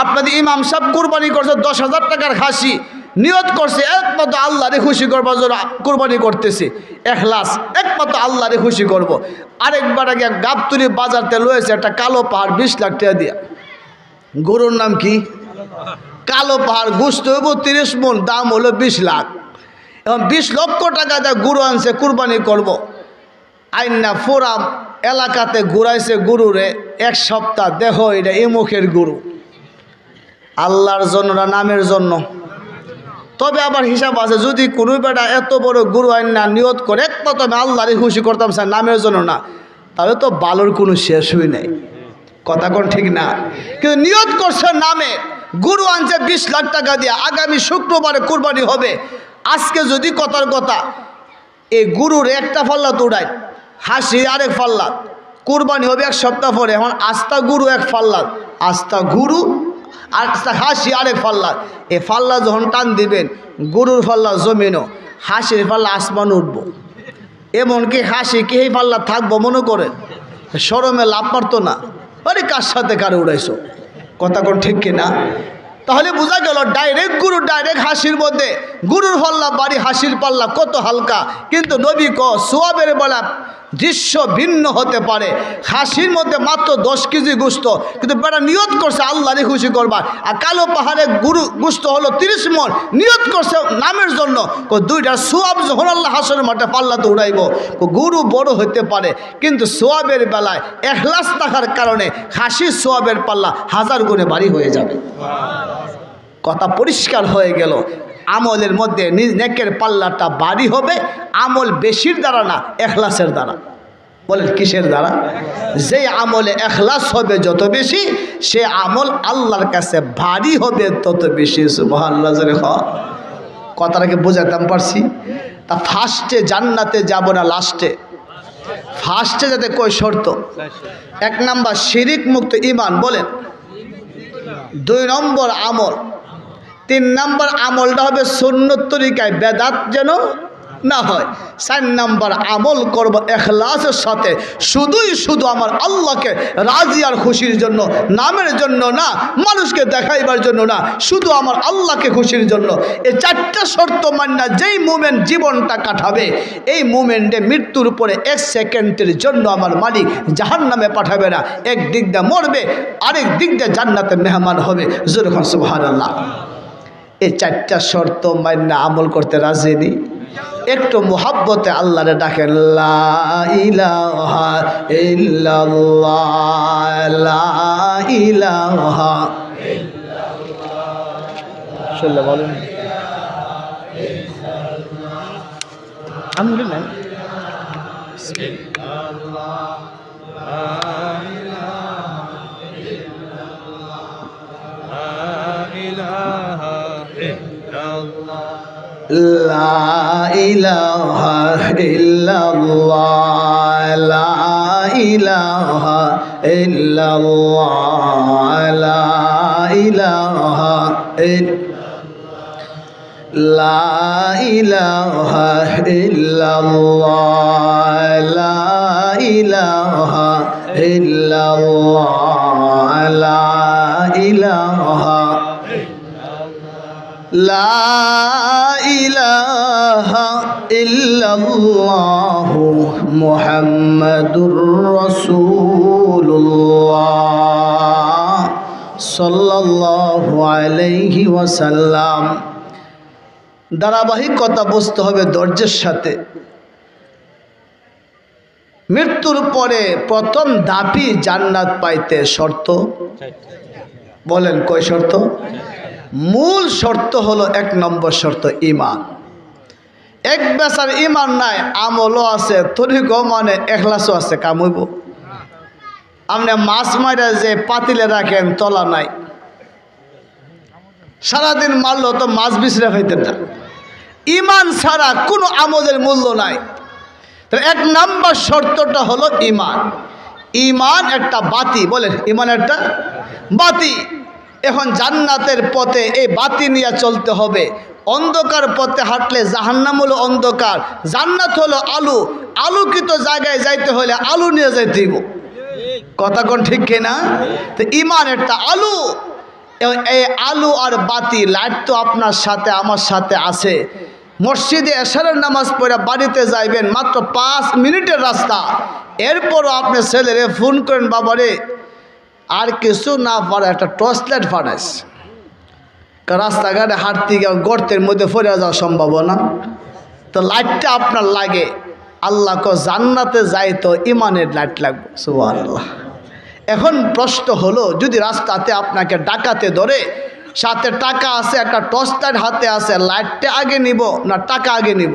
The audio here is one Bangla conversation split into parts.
আপনাদের ইমাম সাহেব কুরবানি করছে 10,000 টাকার খাসি, নিয়ত করছে একমাত্র আল্লাহরে খুশি করবার জন্য কুরবানি করতেছে, এখলাস একমাত্র আল্লাহরে খুশি করব। আরেকবার আগে গাবতলি বাজারতে লয়েছে একটা কালো পাহাড় 20 লাখ টাকা দিয়া। গরুর নাম কি? কালো পাহাড়। গোশত হইব 30 মণ, দাম হলো 20 লাখ। এখন 20 লক্ষ টাকা দিয়ে গরু আনছে, কুরবানি করব। আইনা ফোরাম এলাকাতে ঘুরাইছে গরুরে 1 সপ্তাহ, দেখো এটা এই মুখের গরু, আল্লাহর জন্য না নামের জন্য। তবে আবার হিসাব আছে, যদি কোনো বেটা এত বড় গরু আইন না নিয়ত করে একমাত্র আমি আল্লাহরে খুশি করতাম স্যার নামের জন্য না, তাহলে তো বালোর কোনো শেষ হই নাই। কথা কোন ঠিক না? কিন্তু নিয়ত করছে নামে, গরু আনছে 20 লাখ টাকা দিয়ে, আগামী শুক্রবারে কুরবানি হবে। আজকে যদি কথার কথা এই গরুর একটা ফাল্লা তোড়ায়, হাসি আরেক ফাল্লা, কুরবানি হবে 1 সপ্তাহ পরে। এখন আস্তা গরু 1 ফাল্লা, আস্তা গরু আর হাসি আরেক ফাল্লা। এ ফাল্লা যখন টান দিবেন, গরুর ফাল্লা জমিনও, হাসির ফাল্লা আসমান উঠবো। এমনকি হাসি কি এই ফাল্লা থাকবো মনে করে? শরমে লাভ পারতো না, আরে কার সাথে কারে উড়াইছো? কথা কোন ঠিক কিনা? তাহলে বোঝা গেল ডাইরেক্ট গরু ডাইরেক্ট হাসির মধ্যে, গরুর পাল্লা বাড়ি হাসির পাল্লা কত হালকা। কিন্তু নবী সোয়াবের বেলা দৃশ্য ভিন্ন হতে পারে। হাসির মধ্যে মাত্র 10 কেজি গোশত, কিন্তু বেটা নিয়ত করছে আল্লাহরে খুশি করবার। আর কালো পাহাড়ে গরু গোশত হলো 30 মণ, নিয়ত করছে নামের জন্য। দুইটা সোয়াব যখন আল্লাহ হাসরের মাঠে পাল্লাতে উড়াইব, গরু বড় হতে পারে, কিন্তু সোয়াবের বেলায় এখলাস থাকার কারণে হাসির সোয়াবের পাল্লা 1000 গুণে ভারী হয়ে যাবে। কথা পরিষ্কার হয়ে গেল। আমলের মধ্যে নেকের পাল্লাটা ভারী হবে, আমল বেশির দ্বারা না, এখলাসের দ্বারা। বলেন কিসের দ্বারা? যে আমলে এখলাস হবে যত বেশি, সে আমল আল্লাহর কাছে ভারী হবে তত বেশি। সুবহানাল্লাহ। কথাটাকে বোঝাতাম পারছি? তা ফার্স্টে জান্নাতে যাব না লাস্টে? ফার্স্টে যাতে কই শর্ত? 1 নাম্বার শিরিক মুক্ত ঈমান, বলেন। 2 নম্বর আমল। 3 নম্বর আমলটা হবে সুন্নত তরিকায়, বেদাত যেন না হয়। 4 নম্বর আমল করব এখলাসের সাথে, শুধু আমার আল্লাহকে রাজি আর খুশির জন্য, নামের জন্য না, মানুষকে দেখাইবার জন্য না, শুধু আমার আল্লাহকে খুশির জন্য। এই 4টা শর্ত মান্না যেই মুমেন্ট জীবনটা কাটাবে, এই মুমেন্টে মৃত্যুর পরে 1 সেকেন্ডের জন্য আমার মালিক জাহান্নামে পাঠাবে না। এক দিক দিয়ে মরবে, আরেক দিক দিয়ে জান্নাতে মেহমান হবে। জোরে বলুন সুবহানাল্লাহ। এই 4টা শর্ত মান্না আমল করতে রাজি নি? একটু মোহাব্বতে আল্লাহরে ডাকেন, লা ইলাহা ইল্লাল্লাহ, লা ইলাহা ইল্লাল্লাহ। শুনলে বলেন আলহামদুলিল্লাহ। লা ইলাহা ইল্লাল্লাহ, লা ইলাহা ইল্লাল্লাহ, লা ইলাহা লা ইলাহা ইল্লাল্লাহ, লা ইলাহা ইল্লাল্লাহ, লা ইলাহা লা ইলাহা ইল্লাল্লাহু মুহাম্মাদুর রাসূলুল্লাহ সাল্লাল্লাহু আলাইহি ওয়াসাল্লাম। ধারাবাহিকতা বুঝতে হবে ধৈর্যের সাথে। মৃত্যুর পরে প্রথম ধাপই জান্নাত পাইতে শর্ত, বলেন কয় শর্ত? মূল শর্ত হলো 1 নম্বর শর্ত ঈমান। এক বেচার ঈমান নাই, আমলও আছে, তরিকও মানে এখলাসও আছে, কাম হইব? আপনি মাছ মারা যে পাতিলে রাখেন, তলা নাই, সারাদিন মারলো তো মাছ বিছরা খাইতেন না। ঈমান ছাড়া কোনো আমলের মূল্য নাই। তো 1 নম্বর শর্তটা হলো ঈমান। ঈমান একটা বাতি, বলেন ঈমান একটা বাতি। এখন জান্নাতের পথে এই বাতি নিয়ে চলতে হবে। অন্ধকার পথে হাঁটলে জাহান্নাম হলো অন্ধকার, জান্নাত হলো আলো। আলোকিত জায়গায় যাইতে হলে আলো নিয়ে যাইতে হইব। কথা কোন ঠিক কিনা? তো ঈমান একটা আলো। এই আলো আর বাতি লাইট তো আপনার সাথে আমার সাথে আছে। মসজিদে এশারের নামাজ পড়ে বাড়িতে যাইবেন, মাত্র 5 মিনিটের রাস্তা। এরপরও আপনি ছেলেরে ফোন করেন, বাবারে আর কিছু না পারে একটা টর্চ লাইট ফাটাইস, কারণ রাস্তাঘাটে হাঁটতে গিয়ে গর্তের মধ্যে পড়ে যাওয়ার সম্ভাবনা। তো লাইটটা আপনার লাগে। আল্লাহ কো জান্নাতে যাই তো ইমানের লাইট লাগবে। সুবহানাল্লাহ। এখন প্রশ্ন হলো, যদি রাস্তাতে আপনাকে ডাকাতে ধরে, সাথে টাকা আছে, একটা টর্চ লাইট হাতে আছে, লাইটটা আগে নিব না টাকা আগে নিব?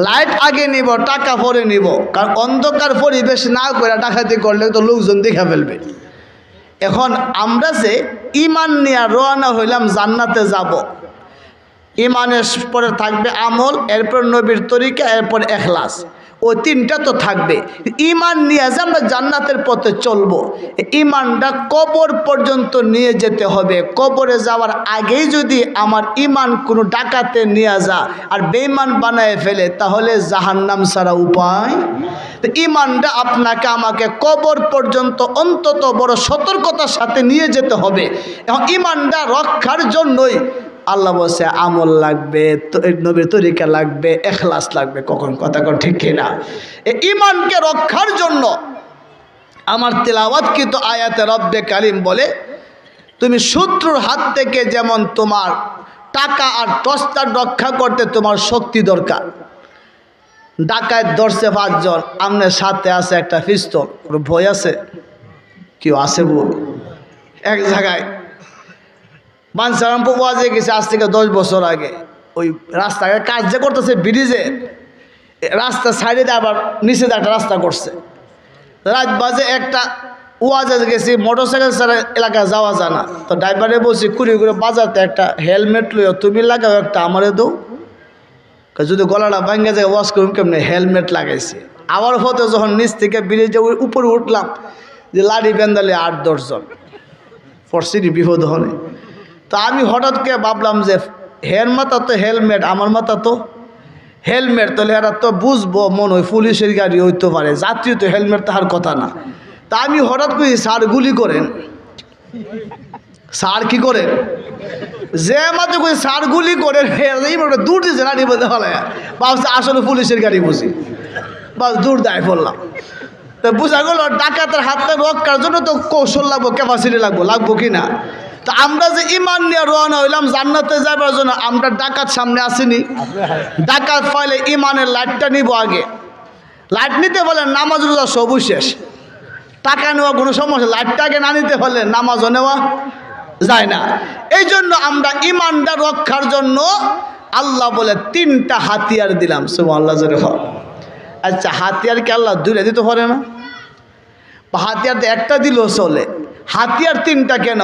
লাইট আগে নিব, টাকা পরে নিব। কারণ অন্ধকার পরিবেশ না করে ডাকাতি করলে তো লোকজন দেখে ফেলবে। এখন আমরা যে ইমান নিয়ে রওনা হইলাম জান্নাতে যাব, ইমানের পরে থাকবে আমল, এরপর নবীর তরিকা, এরপর এখলাস, ওই তিনটা তো থাকবে। ইমান নিয়ে যে আমরা জান্নাতের পথে চলবো, ইমানটা কবর পর্যন্ত নিয়ে যেতে হবে। কবরে যাওয়ার আগেই যদি আমার ইমান কোনো ডাকাতে নিয়ে যা আর বেঈমান বানায় ফেলে, তাহলে জাহান্নাম ছাড়া উপায়। তো ইমানটা আপনাকে আমাকে কবর পর্যন্ত অন্তত বড় সতর্কতার সাথে নিয়ে যেতে হবে। এখন ইমানটা রক্ষার জন্যই আল্লাহ বলছে আমল লাগবে, নবীর তরিকা লাগবে, এখলাস লাগবে। কখন কথা কোন ঠিক কিনা? এই ইমানকে রক্ষার জন্য আমার তেলাওয়াতকৃত আয়াতে রব্বে কারিম বলে, তুমি শত্রুর হাত থেকে যেমন তোমার টাকা আর টর্চটা রক্ষা করতে তোমার শক্তি দরকার। ডাকাত ধরছে 5 জন, আপনার সাথে আছে একটা পিস্তল, ভয় আছে? কেউ আছে বল? এক জায়গায় বাঞ্ছারামপুর ওয়াজে গেছে আজ থেকে 10 বছর আগে। ওই রাস্তায় কাজ যে করতেছে ব্রিজে, রাস্তা সাইডে দিয়ে আবার নিচে দিয়ে একটা রাস্তা করছে। রাত বাজে একটা, ওয়াজে গেছি, মোটরসাইকেল ছাড়া এলাকায় যাওয়া যায় না। তো ড্রাইভারে বলছি কুড়ি করে বাজারতে একটা হেলমেট লইও, তুমি লাগাও একটা, আমারে দো। যদি গলাটা ভাঙ্গে যায় ওয়াজ করুন কেমনি, হেলমেট লাগাইছি। আবার হতে যখন নিচ থেকে ব্রিজে উপরে উঠলাম, যে লাড়ি বেন্দালে 8-10 জন পড়ছি বিপদ হলে। তো আমি হঠাৎ করে ভাবলাম যে হের মাথা তো হেলমেট, আমার মাথা তো হেলমেট, তাহলে এরা তো বুঝবো মনে হয় পুলিশের গাড়ি হইতে পারে, যাত্রী তো হেলমেট তাহার কথা না। তা আমি হঠাৎ করে স্যার গুলি করেন, স্যার কি করেন, যে মাত্র করে স্যার গুলি করেন, দূর দিয়েছে গাড়ি বলতে হলে ভাবছে আসলে পুলিশের গাড়ি বুঝি, বাস দূর দায় পড়লাম। তো বোঝা গেল ডাকাতের হাতে রক্ষার জন্য তো কৌশল লাগবো, ক্যাপাসিটি লাগবো কি না? তো আমরা যে ইমান নিয়ে রওনা হইলাম জান্নাতে যাবার জন্য, আমরা ডাকাত সামনে আসিনি। ডাকাত পাইলে ইমানের লাইটটা নিব আগে। লাইট নিতে বলে নামাজ রোজা সবই শেষ, টাকা নেওয়া কোনো সমস্যা, লাইটটা আগে না নিতে হলে নামাজও নেওয়া যায় না। এই জন্য আমরা ইমানটা রক্ষার জন্য আল্লাহ বলে 3টা হাতিয়ার দিলাম। সুবহানাল্লাহ জোরে হয়। আচ্ছা, হাতিয়ারকে আল্লাহ 2টা দিতে পারে না? হাতিয়ার তো একটা দিলেও চলে, হাতিয়ার 3টা কেন?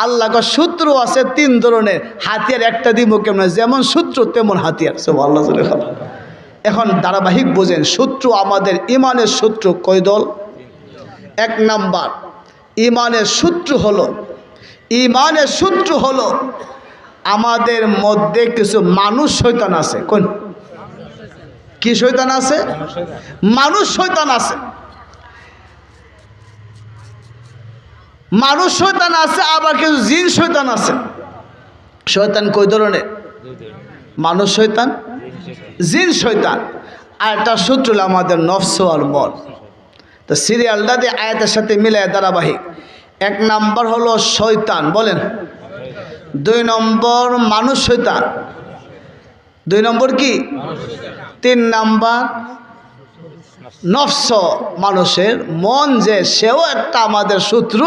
আল্লাহ শত্রু আছে 3 ধরনের, হাতিয়ার একটা দিব কেমন? যেমন শত্রু তেমন হাতিয়ার। সুবহানাল্লাহ জোরে হয়। এখন ধারাবাহিক বোঝেন, শত্রু আমাদের ইমানের শত্রু কয় দল? 1 নাম্বার ইমানের শত্রু হলো, ইমানের শত্রু হলো আমাদের মধ্যে কিছু মানুষ শয়তান আছে। কোন কি শয়তান আছে? মানুষ শয়তান আছে। মানুষ শয়তান আছে, আবার কিছু জিন শয়তান আছে। শয়তান কয় ধরনের? মানুষ শয়তান, জিন শয়তান। আর একটা শত্রু হলো আমাদের নফস আর মন। তো সিরিয়ালটা দিয়ে আয়াতের সাথে মিলে ধারাবাহিক। 1 নাম্বার হলো শয়তান, বলেন। 2 নম্বর মানুষ শয়তান। 2 নম্বর কি? 3 নাম্বার নফস, মানুষের মন, যে সেও একটা আমাদের শত্রু।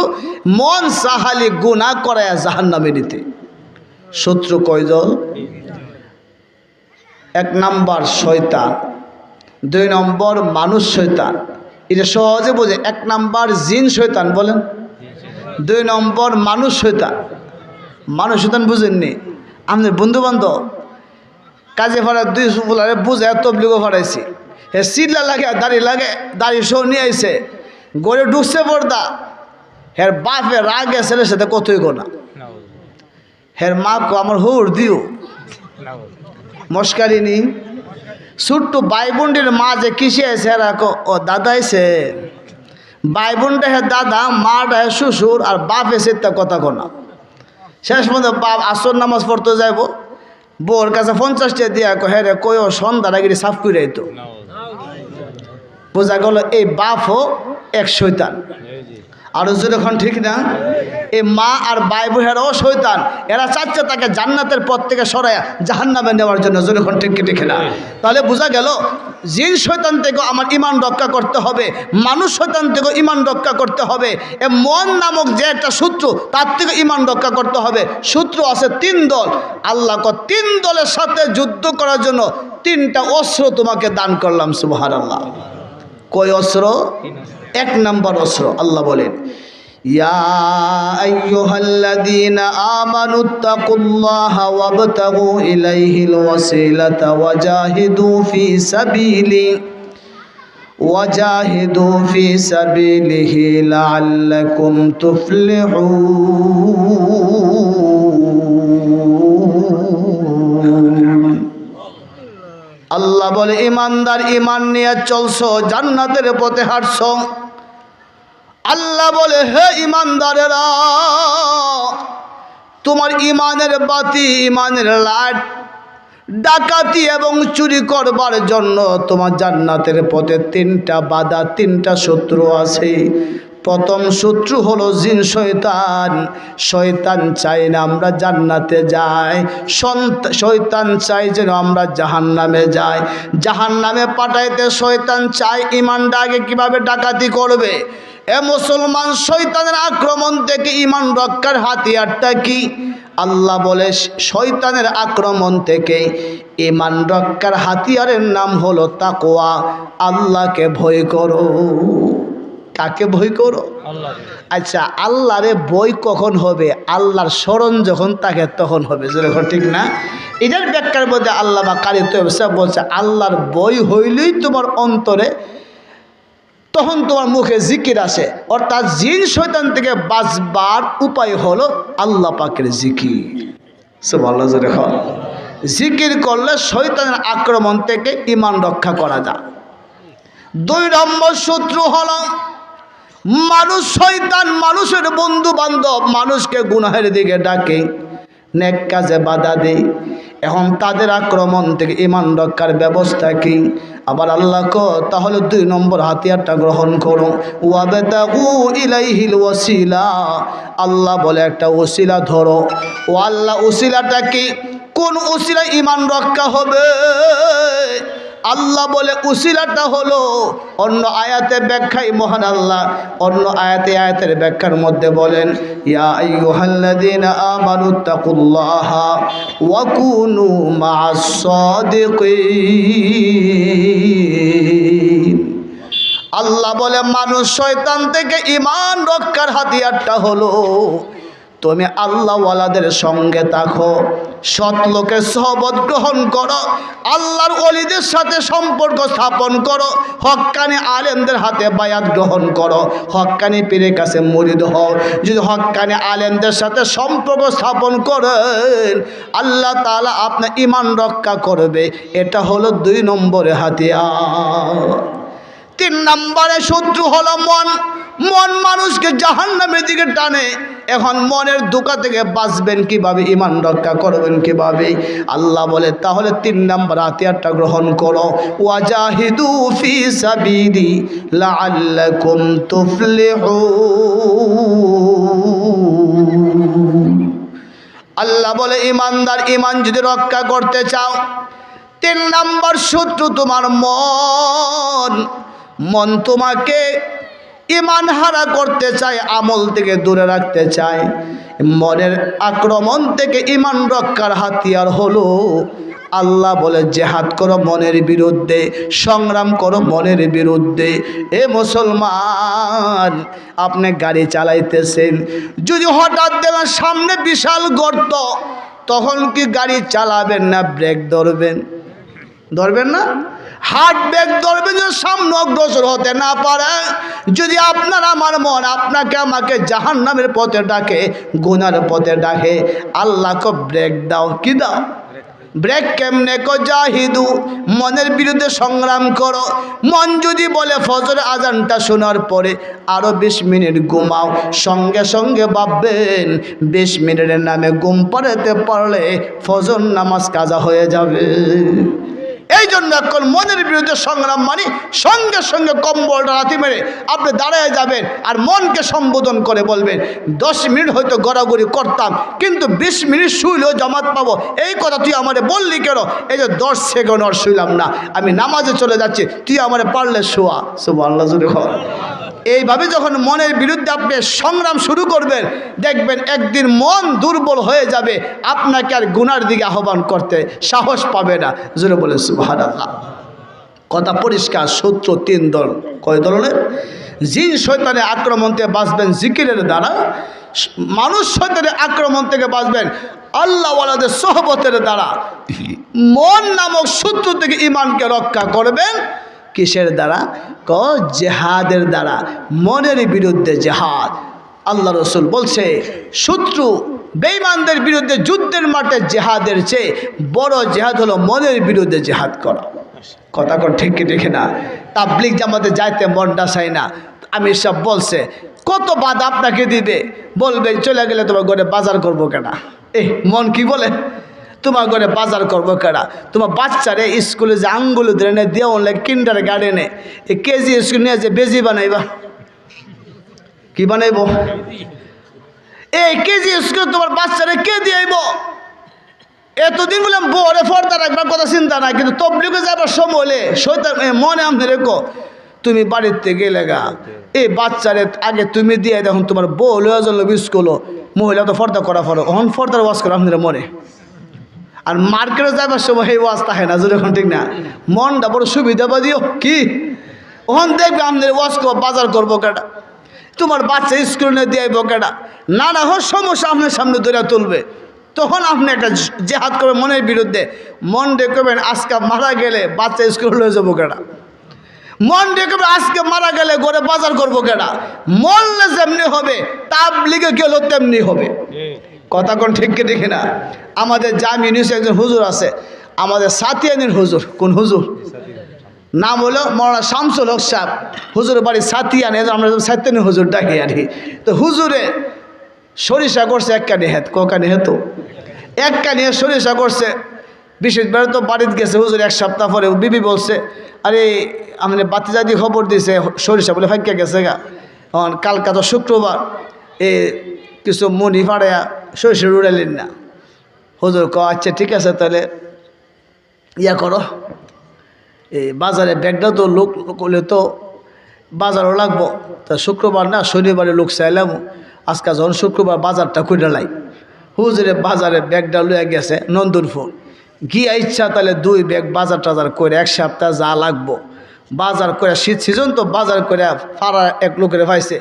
মন সাহালি গুনাহ করায় জাহান্নামে নিতে। শত্রু কয় দল? 1 নাম্বার শয়তান, 2 নম্বর মানুষ শয়তান। এটা সহজে বোঝে। 1 নাম্বার জিন শয়তান, বলেন। 2 নম্বর মানুষ শয়তান। মানুষ শয়তান বুঝেননি? আমাদের বন্ধু বান্ধব কাজে ফাড়া 2 ফুলারে বুঝে তবলিগও ফাড়াইছি, হে সিল্লা লাগে, দাড়ি সহ নিয়ে আইছে, গড়ে ঢুকছে পর্দা। হের বাপে রাগে ছেলের সাথে কতই গোনা। হের মা কো আমার হুর দিও মস্কারি নি। ছোট্ট ভাই বোনটির মা যে কিসে আছে, হেরা ও দাদা আইছে। ভাই বোনটা হে দাদা, মাটা হে শ্বশুর, আর বাপ এসে তা কথা কোনা। শেষ পর্যন্ত বাপ আসর নামাজ পড়তে যাইব, বউর কাছে 50 টাকা দিয়া হ্যাঁ রে কই সন্ধ্যার আগে সাফ করে তো বোঝা গেল এই বাপও এক শয়তান। আরো যখন ঠিক না, এই মা আর ভাই বোনেরাও শয়তান, এরা চাচ্ছে তাকে জান্নাতের পথ থেকে সরাইয়া জাহান্নামে নেওয়ার জন্য, যখন ঠিক ঠিক না। তাহলে বোঝা গেল জিন শয়তান থেকেও আমার ইমান রক্ষা করতে হবে, মানুষ শয়তান থেকেও ইমান রক্ষা করতে হবে, এ মন নামক যে একটা শত্রু তার থেকে ইমান রক্ষা করতে হবে। শত্রু আছে 3 দল, আল্লাহ 3 দলের সাথে যুদ্ধ করার জন্য 3টা অস্ত্র তোমাকে দান করলাম। সুবহানাল্লাহ। কয় অস্ত্র? 1 নম্বর অস্ত্র আল্লাহ বলেন, ইয়া আইয়ুহাল্লাযীনা আমানুত্তাকুল্লাহা ওয়াবতাগু ইলাইহিল ওয়াসিলাতা ওয়াজাহিদু ফি সাবিলিহি লাআল্লাকুম তুফলিহুন। আল্লাহ বলে ইমানদার ইমান নিয়ে চলছো, জান্নাতের পথে হাঁটছো। আল্লাহ বলে হে ইমানদারেরা, তোমার ইমানের বাতি, ইমানের লাইট ডাকাতি এবং চুরি করবার জন্য তোমার জান্নাতের পথে 3টা বাধা, 3টা শত্রু আছে। প্রথম শত্রু হলো জিন শয়তান। শয়তান চায় না আমরা জান্নাতে যাই, শয়তান চাই যেন আমরা জাহান্নামে যাই। জাহান্নামে পাঠাইতে শয়তান চায় ইমানটা আগে কিভাবে ডাকাতি করবে। এ মুসলমান, শয়তানের আক্রমণ থেকে ইমান রক্ষার হাতিয়ারটা কি? আল্লাহ বলে শয়তানের আক্রমণ থেকে ইমান রক্ষার হাতিয়ারের নাম হলো তাকওয়া। আল্লাহকে ভয় করো। কাকে ভয় করো? আচ্ছা, আল্লাহরে ভয় কখন হবে? আল্লাহর স্মরণ যখন তাকে তখন হবে, যেরকম ঠিক না? এটার ব্যাখ্যার মধ্যে আল্লাহ বা কারি তৈব বলছে আল্লাহর ভয় হইলেই তোমার অন্তরে, তখন তোমার মুখে জিকির আসে। অর্থাৎ জিন শয়তান থেকে বাঁচবার উপায় হলো আল্লাহ পাকের জিকির। সুবহানাল্লাহ। যেরকম জিকির করলে শয়তানের আক্রমণ থেকে ইমান রক্ষা করা যায়। 2 নম্বর শত্রু হলো মানুষ। শয়তান মানুষের বন্ধু বান্ধব, মানুষকে গুনাহের দিকে ডাকে, নেক কাজে বাধা দেয়। এখন তাদের আক্রমণ থেকে ইমান রক্ষার ব্যবস্থা কি? আবার আল্লাহ তাহলে 2 নম্বর হাতিয়ারটা গ্রহণ করো, ওয়াবতাগু ইলাইহিল ওয়াসিলা। আল্লাহ বলে একটা ওসিলা ধরো। ও আল্লাহ, ওসিলাটা কি? কোন ওসিলা ইমান রক্ষা হবে? আল্লাহ বলে উসিলাটা হলো, অন্য আয়াতে ব্যাখ্যায় মহান আল্লাহ অন্য আয়াতের ব্যাখ্যার মধ্যে বলেন, ইয়া আইয়ুহাল্লাযীনা আমানুত্তাকুল্লাহা ওয়া কুনু মা'আস সাদিকিন। আল্লাহ বলে মানুষ শয়তান থেকে ইমান রক্ষার হাতিয়ারটা হলো তুমি আল্লাহওয়ালাদের সঙ্গে থাকো, সৎ লোকের সহবত গ্রহণ করো, আল্লাহর ওলিদের সাথে সম্পর্ক স্থাপন করো, হক্কানি আলেমদের হাতে বায়াত গ্রহণ করো, হক্কানি পীরের কাছে মুরিদ হও। যদি হক্কানি আলেমদের সাথে সম্পর্ক স্থাপন করেন, আল্লাহ তাআলা আপনার ঈমান রক্ষা করবে। এটা হলো 2 নম্বরে হাতিয়ার। 3 নম্বরে শত্রু হলো মন। মন মানুষকে জাহান্নামের দিকে টানে। এখন মনের ধোঁকা থেকে বাঁচবেন কিভাবে, ঈমান রক্ষা করবেন কিভাবে? আল্লাহ বলে তাহলে 3 নম্বর হাতিয়ারটা গ্রহণ করো, ওয়াজাহিদু ফি সাবিলি লাআল্লাকুম তুফলিহুন। আল্লাহ বলে ইমানদার ঈমান যদি রক্ষা করতে চাও, 3 নম্বর শত্রু তোমার মন। মন তোমাকে ঈমান হারা করতে চায়, আমল থেকে দূরে রাখতে চায়। মনের আক্রমণ থেকে ঈমান রক্ষার হাতিয়ার হলো আল্লাহ বলে জিহাদ করো মনের বিরুদ্ধে, সংগ্রাম করো মনের বিরুদ্ধে। এ মুসলমান, আপনি গাড়ি চালাইতেছেন, যদি হঠাৎ দেখেন সামনে বিশাল গর্ত, তখন কি গাড়ি চালাবেন না ব্রেক ধরবেন? ধরবেন না? হাত ব্রেক ধরবেন যেন সামনে অগ্রসর হতে না পারে। যদি আপনার আমার মন আপনাকে আমাকে জাহান্নামের পথে ডাকে, গুনার পথে ডাকে, আল্লাহকে ব্রেক দাও। কি দাও? ব্রেক কেমনে কো জাহিদু, মনের বিরুদ্ধে সংগ্রাম করো। মন যদি বলে ফজর আজানটা শোনার পরে আরো 20 মিনিট ঘুমাও, সঙ্গে সঙ্গে ভাববেন 20 মিনিটের নামে ঘুম পাড়াতে পারলে ফজর নামাজ কাজা হয়ে যাবে। এই জন্য এখন মনের বিরুদ্ধে সংগ্রাম মানে সঙ্গে সঙ্গে কম্বলটা রাতি মেরে আপনি দাঁড়ায় যাবেন আর মনকে সম্বোধন করে বলবেন 10 মিনিট হয়তো গড়াগড়ি করতাম কিন্তু 20 মিনিট শুইলেও জামাত পাবো, এই কথা তুই আমারে বললি কেন? এই যে 10 সেকেন্ড আর শুইলাম না, আমি নামাজে চলে যাচ্ছি, তুই আমারে পারলে শোয়া। সুবহানাল্লাহ জোরে বল। এইভাবে যখন মনের বিরুদ্ধে আপনি সংগ্রাম শুরু করবেন দেখবেন একদিন মন দুর্বল হয়ে যাবে, আপনাকে আর গুনার দিকে আহ্বান করতে সাহস পাবে না। জোরে বলে সুবহানাল্লাহ। কথা পরিষ্কার। শত্রু 3 দল। কয় ধরনের? জিন শয়তানের আক্রমণ থেকে বাঁচবেন জিকিরের দ্বারা, মানুষ শয়তানের আক্রমণ থেকে বাঁচবেন আল্লাহওয়ালাদের সোহবতের দ্বারা, মন নামক শত্রু থেকে ঈমানকে রক্ষা করবেন কিসের দ্বারা? জেহাদের দ্বারা। মনের বিরুদ্ধে জেহাদ। আল্লাহ রসুল বলছে শত্রু বেঈমানদের বিরুদ্ধে যুদ্ধের মাঠে জেহাদের চেয়ে বড় জেহাদ হলো মনের বিরুদ্ধে জেহাদ করা। কথা কোন ঠিক কি ঠিক না? তাবলীগ জামাতে যাইতে মনটা চাই না। আমি সব বলছে কত বাধা আপনাকে দিবে, বলবে চলে গেলে তোমার ঘরে বাজার করবো কেনা। মন কি বলে? তোমার ঘরে বাজার করবো কেনা? তোমার বাচ্চারে স্কুলে যে আঙ্গুল ধরে নে দিয়ে অনলাইন কিন্ডার গার্ডেনে এই কেজি স্কুল নিয়ে যে বেজি বানাইবা, কি বানাইব? এই কেজি স্কুল তোমার বাচ্চারে কে দিয়েইব? এতদিন বললাম বরে ফর্দা রাখবার কথা চিন্তা নাই, কিন্তু তবলিগে যাবার সময় হলে শয়তান মনে আমি রেখো তুমি বাড়িতে গেলে গা এই বাচ্চারে আগে তুমি দিয়ে দেখুন তোমার বউ লয়ে জল স্কুল মহিলা তো ফর্দা করা ফলো অহন ফর্দার ওয়াজ করো আপনাদের মনে। আর মার্কেটে যাবার সময় এই ওয়াজ থাকে না, যখন ঠিক না মনটা বড় সুবিধা বা দিও কি ওহন দেখবে আমাদের ওয়াজ করবো বাজার করবো কেটা, তোমার বাচ্চা স্কুলে দিয়ে আইব কেটা, নানা হোক সমস্যা আপনার সামনে ধরে তুলবে, তখন আপনি একটা জেহাদ করবেন মনের বিরুদ্ধে। মন দেখবেন আজকে মারা গেলে বাচ্চা স্কুলে লয়ে যাবো কেটা, মন দেখবেন আজকে মারা গেলে ঘরে বাজার করবো কেটা। মরলে যেমনি হবে তাবলীগে গেলেও তেমনি হবে। কথা কোন ঠিক কি দেখি না? আমাদের জামি নিউজে একজন হুজুর আছে, আমাদের সাতিয়ানির হুজুর। কোন হুজুর? নাম হলো মৌলানা শামসুল হক সাহেব। হুজুরের বাড়ি সাতিয়ানি, আমরা সাতিয়ানি হুজুর ডাকি আর কি। তো হুজুরে সরিষা করছে একখানি হেত, কখানি হেতু একখানি সরিষা করছে। বিশেষ বেড়ে তো বাড়িতে গেছে হুজুর 1 সপ্তাহ পরে বিবি বলছে আরে আমাদের বাতিজাদি খবর দিয়েছে সরিষা বলে ফাঁকিয়া গেছে গা, কালকা তো শুক্রবার কিছু মনি ফাড়াইয়া সরিষা উড়ালেন না। হুজুর আচ্ছা ঠিক আছে তাহলে ইয়া করো, এই বাজারে ব্যাগটা তো লোক করলে তো বাজারও লাগবো, তা শুক্রবার না শনিবারে লোক চাইলাম, আজকে যখন শুক্রবার বাজারটা খুঁজে লাই। হুজুরে বাজারে ব্যাগটা লইয়া গেছে নন্দনপুর গিয়া ইচ্ছা তাহলে 2 ব্যাগ বাজার টাজার করে 1 সপ্তাহ যা লাগবো বাজার করে, শীত সিজন তো বাজার করে ফাড়া এক লোকের পাইছে,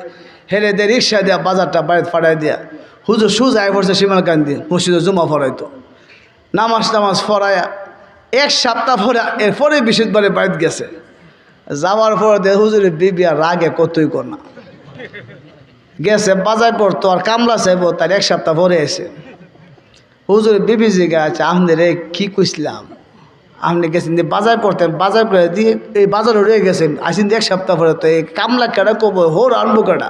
হেরে দিয়ে রিক্সা দিয়া বাজারটা বাড়িতে ফাড়াই দিয়া হুজুর সুজায় পড়ছে সীমালকান্দি মসজিদে জুমা ফরাইতো, নামাজ টামাজ ফরাইয়া 1 সপ্তাহ পরে এরপরে বিশুদ্ধবারে বাড়িতে গেছে। যাওয়ার পরে দে হুজুরের বিবি আর রাগে কতই কর না গেছে বাজার করতো আর কামলা চাইব, তার 1 সপ্তাহ পরে এসে হুজুরের বিবি জিগা আছে আপনাদের কি কইছিলাম, আপনি গেছেন যে বাজার করতেন, বাজার করে দিয়ে এই বাজারে রয়ে গেছেন আসেন 1 সপ্তাহ পরে, তো এই কামলা কেডা কব হোর আনবো কেডা?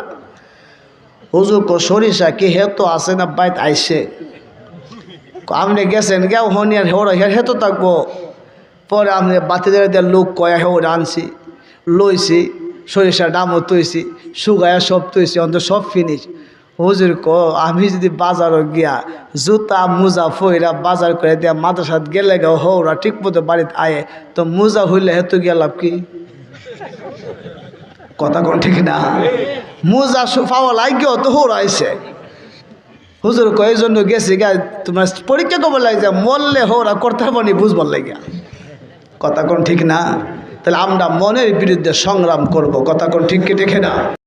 হুজুর কো সরিষা কি হে তো আসে না বাইত আইসে, আপনি গেছেন গে হনি আর হোর হে তো থাকবো। পরে আপনি বাতিদের দিয়ে লোক কয়া হেওর আনছি লইছি, সরিষার দামও তৈছি, সুগায়া সব তৈছি, অন্ত সব ফিনিশ। হুজুর কো আমি যদি বাজারও গিয়া জুতা মোজা ফইরা বাজার করে দিয়া মাদ্রাসাত গেলে গে হৌরা ঠিক মতো বাড়িতে আয়ে, তো মোজা হইলে হেতু গেলাম কি? কথা কোন ঠিক না? মোজা পাওয়া লাগিও তো হৌরা আইসে। হুজুর কো এই জন্য গেছি গা তোমার পরীক্ষা করবার লাগে, মরলে হৌরা করতে পারবো নি বুঝবার লাগে। কথা কোন ঠিক না? তাহলে আমরা মনের বিরুদ্ধে সংগ্রাম করব। কথা কোন ঠিক কি ঠিক না?